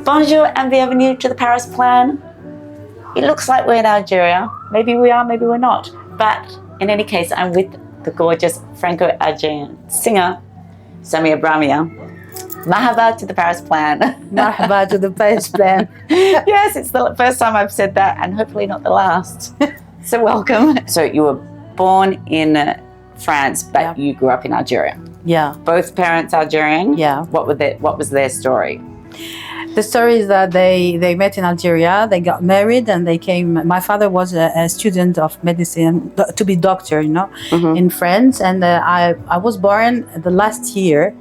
Bonjour and bienvenue to the Paris Plan. It looks like we're in Algeria. Maybe we are, maybe we're not. But in any case, I'm with the gorgeous Franco-Algerian singer, Samira Brahmia. Marhaba to the Paris Plan. Marhaba to the Paris Plan. Yes, it's the first time I've said that and hopefully not the last. So welcome. So you were born in France, but you grew up in Algeria. Yeah. Both parents Algerian? Yeah. What was their story? The story is that they met in Algeria, they got married and they came. My father was a student of medicine, to be doctor, in France. And I was born the last year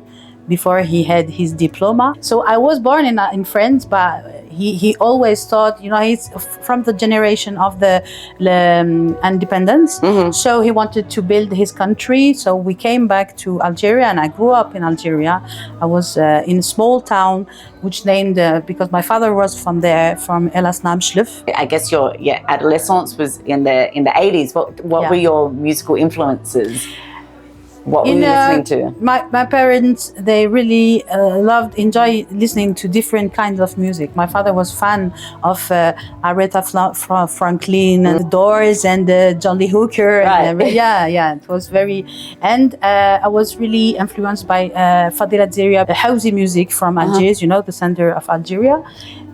before he had his diploma. So I was born in France, but he always thought, he's from the generation of the independence. So he wanted to build his country. So we came back to Algeria and I grew up in Algeria. I was in a small town which named, because my father was from there, from El Asnam Shlif. I guess your adolescence was in the 80s. What were your musical influences? What were you listening to? My parents, they really enjoy listening to different kinds of music. My father was fan of Aretha Franklin, and the Doors, and John Lee Hooker. Right. And, it was very. And I was really influenced by Fadila Zeria, the houzzi music from Algiers, the center of Algeria.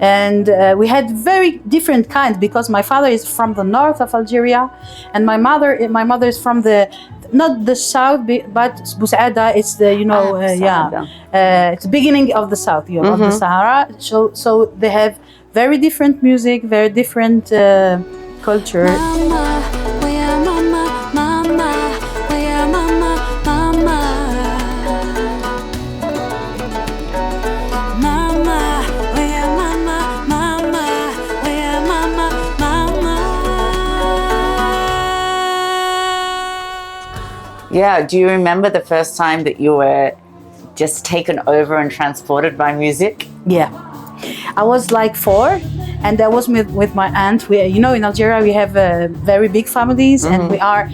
And we had very different kinds because my father is from the north of Algeria, and my mother is from not the south, but Boussaada. It's the it's the beginning of the south of the Sahara. So they have very different music, very different culture. Yeah, do you remember the first time that you were just taken over and transported by music? Yeah, I was like 4, and I was with my aunt. In Algeria we have very big families, and we are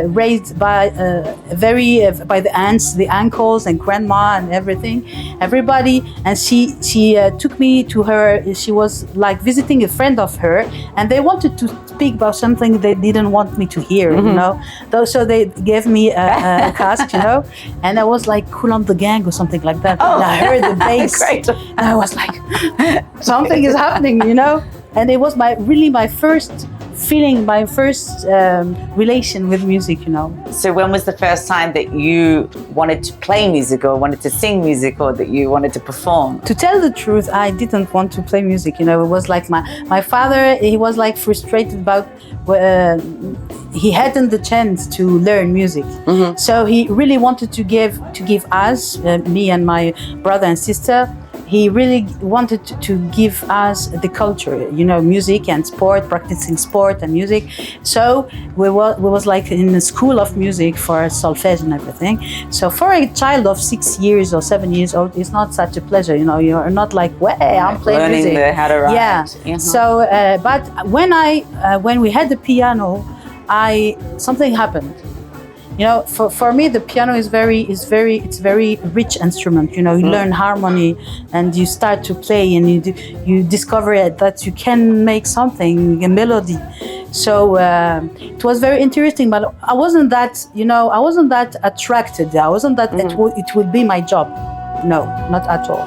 raised by by the aunts, the uncles, and grandma, and everybody. And she took me to her. She was like visiting a friend of her, and they wanted to speak about something they didn't want me to hear, So they gave me a cask, and I was like Cool on the Gang or something like that. Oh. And I heard the bass, Great. and I was like, something is happening, And it was my first feeling, my first relation with music, So when was the first time that you wanted to play music or wanted to sing music or that you wanted to perform? To tell the truth, I didn't want to play music, It was like my father, he was like frustrated about he hadn't the chance to learn music. So he really wanted to give us, me and my brother and sister, he really wanted to give us the culture, music and sport, practicing sport and music. So we was like in a school of music for solfège and everything. So for a child of 6 years or 7 years old, it's not such a pleasure, You're not like, I'm playing learning music. how to write. Yeah. So, but when we had the piano, something happened. For me, the piano it's very rich instrument. You learn harmony, and you start to play, and you discover that you can make something, a melody. So it was very interesting, but I wasn't that attracted. I wasn't that it would be my job. No, not at all.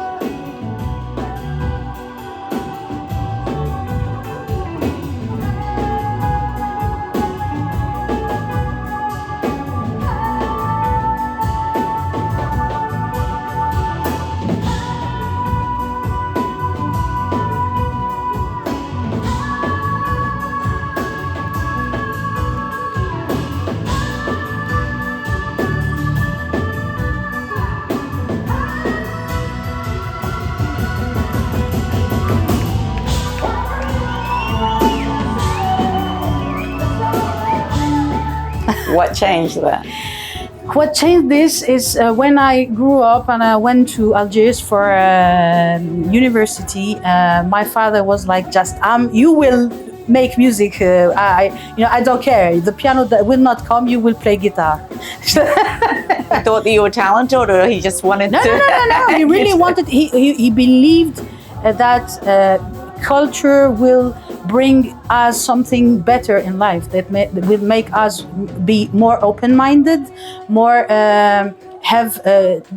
What changed that? What changed this is when I grew up and I went to Algiers for university. My father was like, "Just you will make music. I don't care. The piano that will not come. You will play guitar." He thought that you were talented, or he just wanted to? No. He really wanted. He believed that culture will bring us something better in life that will make us be more open-minded, more have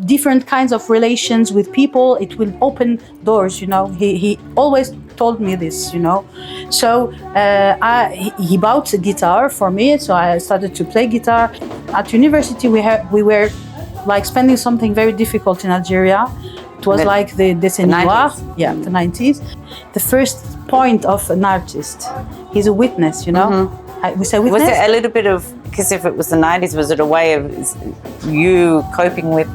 different kinds of relations with people. It will open doors, He always told me this, So he bought a guitar for me, so I started to play guitar. At university, we were like spending something very difficult in Algeria. It was like the destin, the 90s. The first point of an artist, he's a witness, We say witness. Was it a little bit of, because if it was the 90s, was it a way of you coping with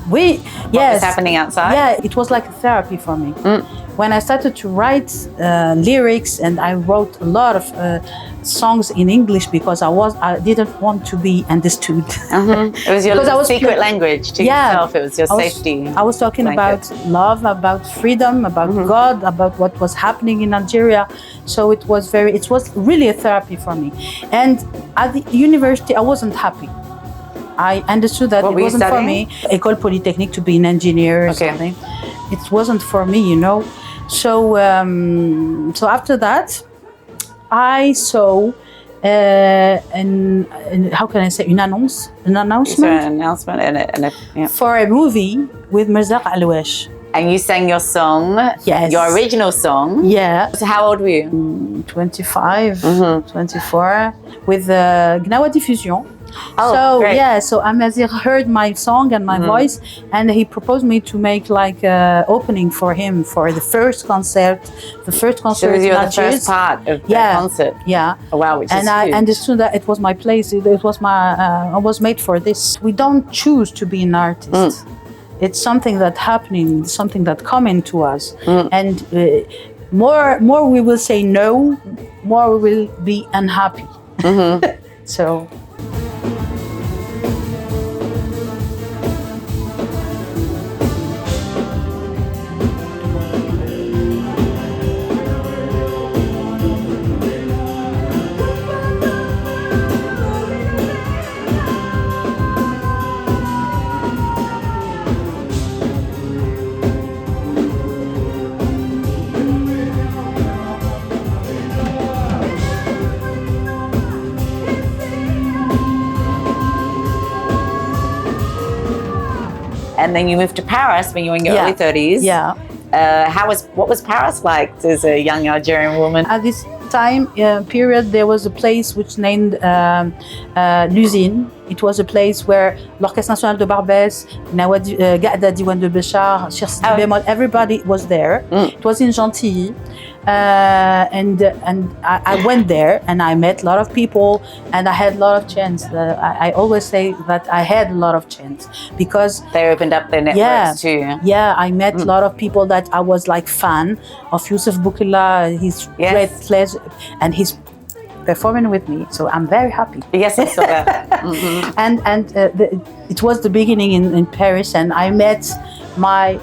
what was happening outside? Yeah, it was like a therapy for me. When I started to write lyrics, and I wrote a lot of songs in English because I didn't want to be understood. It was your secret language to yourself. It was your safety. I was talking about love, about freedom, about God, about what was happening in Algeria. So it was really a therapy for me. And at the university, I wasn't happy. I understood that it wasn't for me. École Polytechnique, to be an engineer or something. It wasn't for me, So so after that, I saw how can I say, an announcement for a movie with Merzaq Alwash. And you sang your song, your original song. Yeah. So how old were you? 25, 24, with Gnawa Diffusion. Great. So Amazir heard my song and my voice, and he proposed me to make like opening for him for the first concert. So you were the first part of the concert. Yeah. Oh, wow, which and is I huge. understood that it was my place. It was I was made for this. We don't choose to be an artist. It's something that's happening, something that coming to us, and more we will say no, more we will be unhappy. So. And then you moved to Paris when you were in your early 30s. Yeah. What was Paris like as a young Algerian woman? At this time period, there was a place which named l'Usine. It was a place where l'Orchestre National de Barbès, Gada Diwan de Béchar, Cheikh Sidi Bemol, everybody was there. It was in Gentilly. And I went there and I met a lot of people and I had a lot of chance. I always say that I had a lot of chance because they opened up their networks too. Yeah, I met a lot of people that I was like fan of. Youssef Boukila, his great pleasure, and he's performing with me, so I'm very happy. Yes, I saw that. And it was the beginning in Paris, and I met my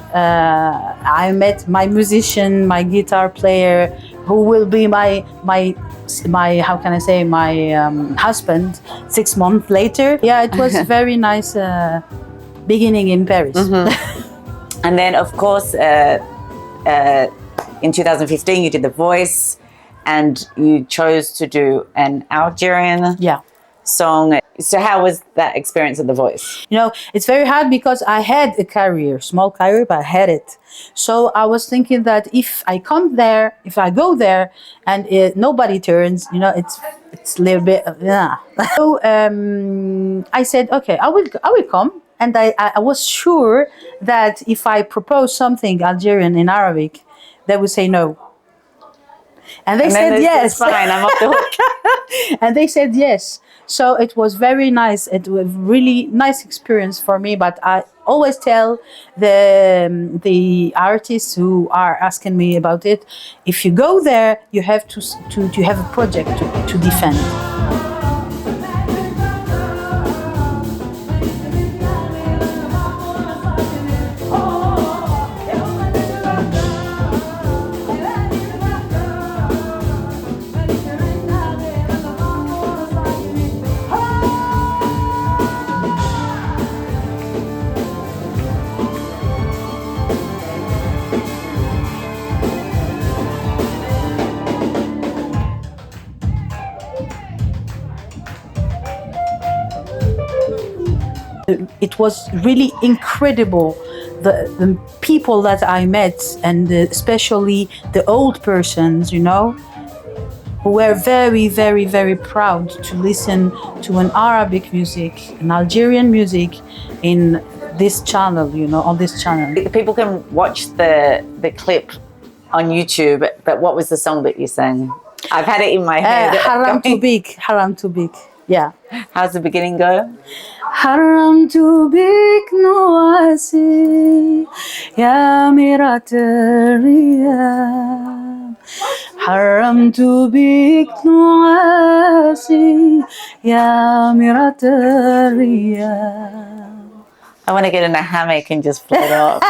musician, my guitar player, who will be my how can I say, my husband 6 months later. Yeah, it was a very nice beginning in Paris. And then, of course, in 2015, you did The Voice, and you chose to do an Algerian song. So how was that experience at The Voice? It's very hard because I had a career, small career, but I had it. So I was thinking that if I go there and nobody turns, it's a little bit, So I said, okay, I will come. And I was sure that if I propose something Algerian in Arabic, they would say no. And they said yes. It's fine, I'm off the hook. And they said yes. So it was very nice. It was a really nice experience for me. But I always tell the artists who are asking me about it, if you go there, you have to have a project to defend. it was really incredible. The people that I met, and especially the old persons, who were very, very, very proud to listen to an Arabic music, an Algerian music in this channel, on this channel. People can watch the clip on YouTube, but what was the song that you sang? I've had it in my head. Haramtou Bik. Yeah. How's the beginning go? Haramtou Bik Nouassi, ya mirat riyam. Haramtou Bik Nouassi, ya mirat riyam. I want to get in a hammock and just float off.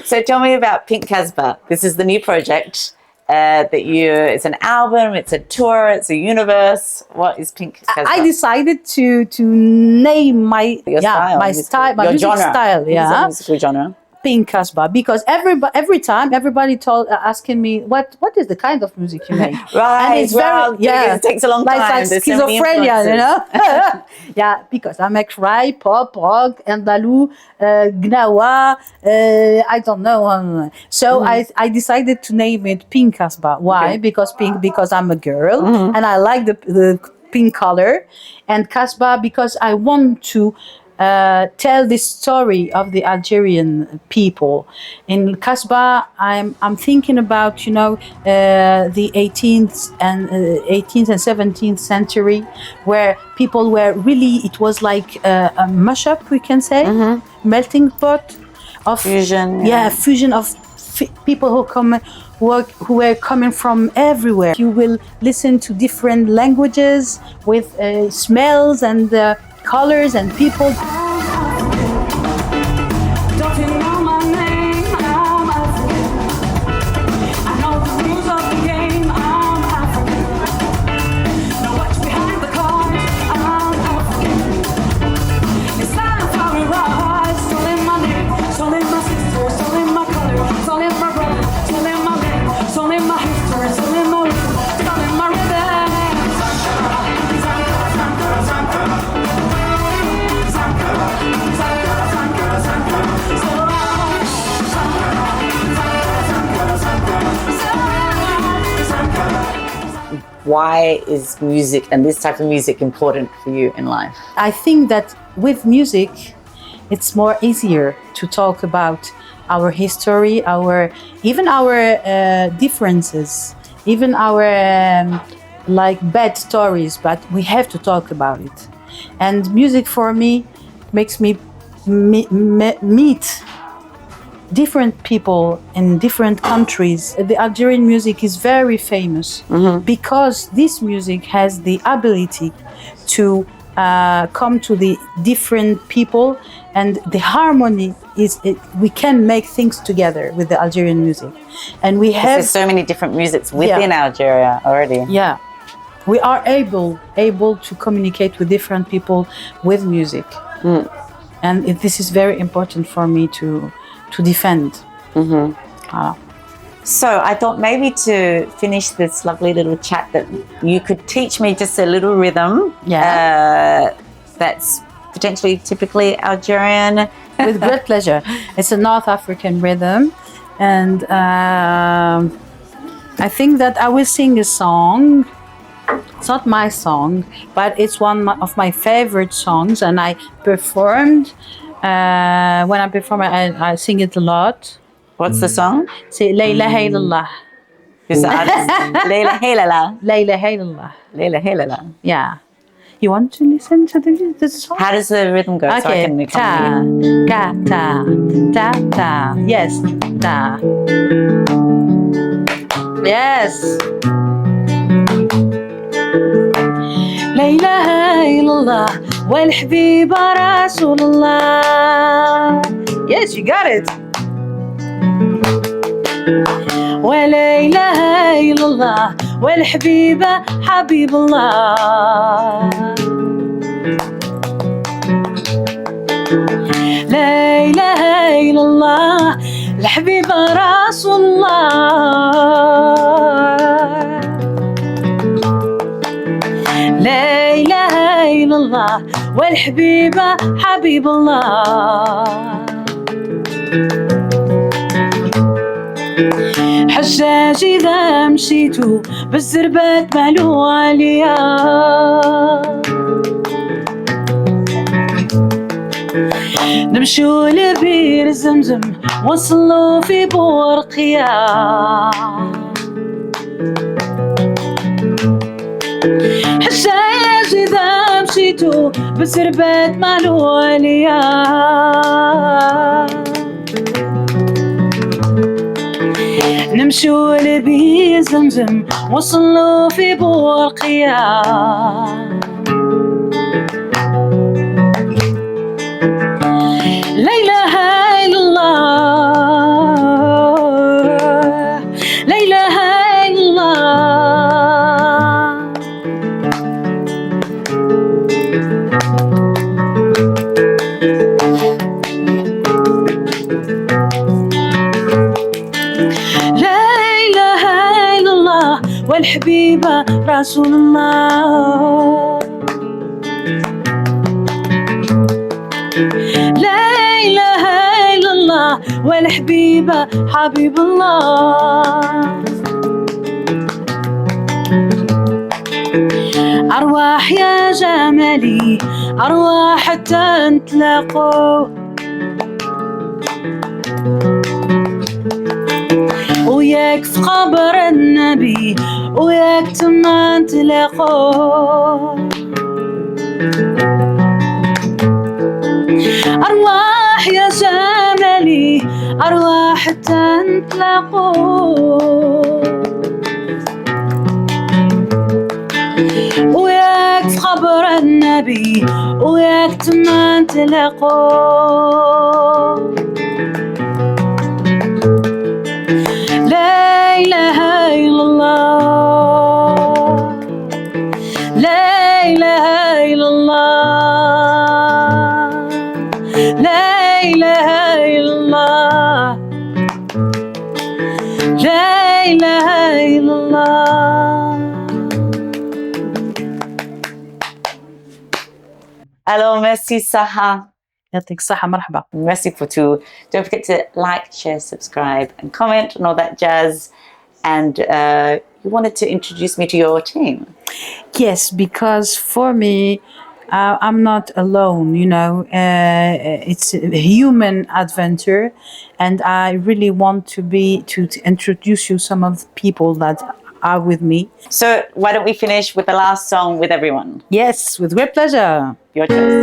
So tell me about Pink Casbah. This is the new project. It's an album, it's a tour, it's a universe. What is Pink Casbah? I decided to name my music style. Yeah, musical genre. Pink Casbah, because every time everybody asking me what is the kind of music you make. Right, and it's it takes a long time. Like schizophrenia, Yeah, because I make rap, pop, rock, andalou, gnawa, I don't know. So I decided to name it Pink Casbah. Why? Okay. Because I'm a girl and I like the pink color, and Casbah because I want to tell the story of the Algerian people. In Casbah, I'm thinking about the 18th and 17th century, where people were really, it was like a mashup, we can say, melting pot of fusion. Fusion of people who were coming from everywhere. You will listen to different languages with smells and colors and people. Why is music and this type of music important for you in life? I think that with music, it's more easier to talk about our history, even our differences, even our bad stories, but we have to talk about it. And music for me makes me meet different people in different countries. The Algerian music is very famous because this music has the ability to come to the different people, and the harmony we can make things together with the Algerian music. And there's so many different musics within Algeria already. Yeah, we are able to communicate with different people with music, and this is very important for me to defend. So I thought maybe to finish this lovely little chat that you could teach me just a little rhythm that's potentially typically Algerian. With great pleasure. It's a North African rhythm, and I think that I will sing a song. It's not my song, but it's one of my favorite songs, and I performed. When I perform, I sing it a lot. What's the song? C'est Illah. Who's the artist? Illah. Illah. Yeah. You want to listen to the song? How does the rhythm go? Okay. So I can ta, ta. Yes. Ta. Yes. لا إله إلا الله والحبيب رسول الله. Yes, you got it. ولا إله إلا الله والحبيب حبيب الله. لا إله إلا الله الحبيب رسول الله. لا إله إلا الله والحبيبة حبيب الله. حجاج إذا مشيتو بالزربات مالو عليا، نمشو لبير زمزم وصلوا في بورقيا. حجاج إذا مشيتو بالزربات مالو عليا، نمشو لبير زمزم وصلوا في بورقيا. لا إله إلا الله، لا إله إلا الله. لا إله إلا الله والحبيبة رسول الله. لا إله إلا الله والحبيبة حبيب الله. أرواح يا جمالي أرواح حتى نتلاقوا، وياك في قبر النبي وياك تما نتلاقوا. أرواح يا جمالي أرواح حتى نتلاقوا، وياك في قبر النبي وياك تما نتلاقوا. لا إله إلا الله، لا إله إلا الله، لا إله إلا الله، لا إله إلا الله. Alors, merci Saha. يعطيك الصحة. مرحبا. Merci pour tout. Don't forget to like, share, subscribe, and comment and all that jazz. And you wanted to introduce me to your team. Yes, because for me, I'm not alone, you know. It's a human adventure, and I really want to introduce you some of the people that are with me. So why don't we finish with the last song with everyone? Yes, with great pleasure. Your choice.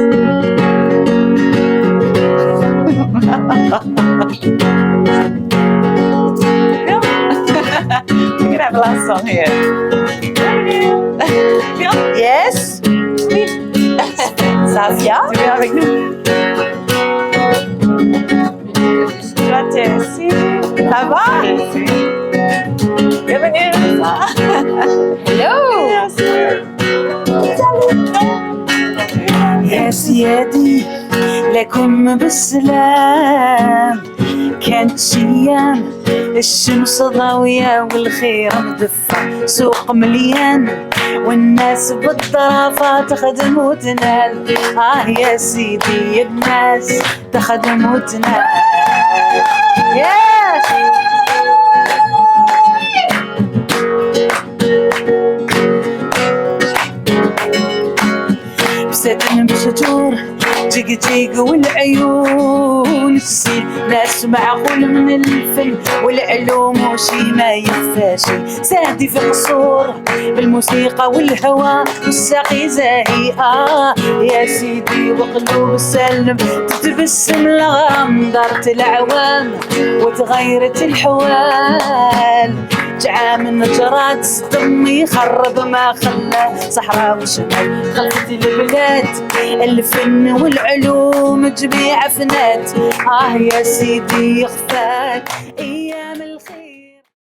We can have a last song here. Yes. Safia, Tu viens avec nous? Toi, t'es ici. ça va? Ici. Bienvenue. Hello. يا سيادي لكم بالسلام، كانت شيام الشمس ضاوية والخير مدفع، سوق مليان والناس بالطرافة تخدم وتنال. يا سيدي الناس تخدم وتنال. بساتن بشجور جيق جيق والعيون السي ناس معقول من الفن والعلوم وشي ما يفاشي. سادي في قصور بالموسيقى والهوى والساقي زاهي. يا سيدي وقلوب السلم تتبسم الغام، دارت العوام وتغيرت الحوال. جعام النجرات صدم يخرب ما خلى صحراء وشمال. خلفت البلاد الفن والعلوم جميع فنات. يا سيدي يخفاك ايام الخير.